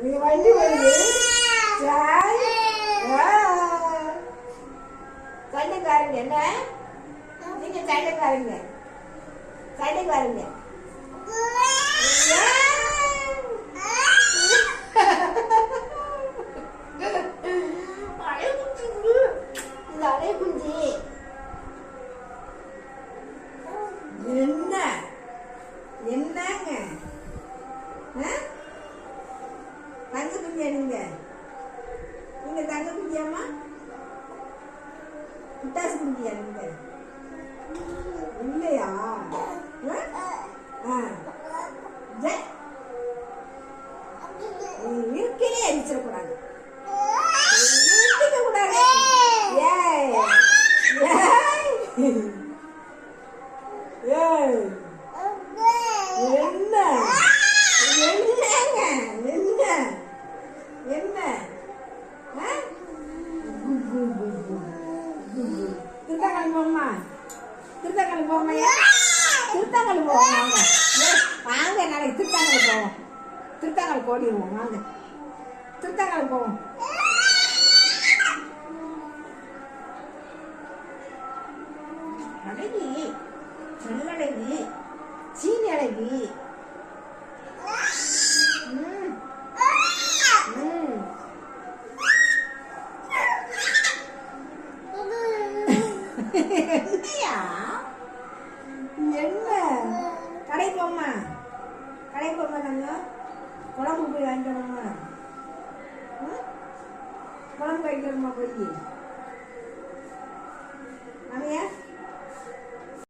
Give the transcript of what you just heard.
நீங்க வண்டி வருது. சண்டைக்காரங்க என்ன? நீங்க சண்டைக்காரங்க. சண்டைக்காரங்க. என்ன என்னங்க தங்க குஞ்சியா நீங்க? நீங்க தங்க குஞ்சியாமா? முட்டாசு குஞ்சியா நீங்க? இல்லையா? இருக்கையே அடிச்சிடக்கூடாது. கூடாது. என்ன என்னங்க என்ன என்ன திருத்தாங்கல் போமா திருத்தாங்கல் போமையா திருத்தாங்கல் போவோம் வாங்க வாங்க நாளைக்கு திருத்தாங்கல் போவோம் திருத்தாங்கல் போடிடுவோம் வாங்க திருத்தாங்கல் போவோம் அழகி நல்லழகி சீனி அழகி என்னையா என்ன கடை போமா நாங்க குழம்பு போய் வாங்கிட்டு வரோமா குழம்பு வாங்கிட்டு வருமா போய் நாமையா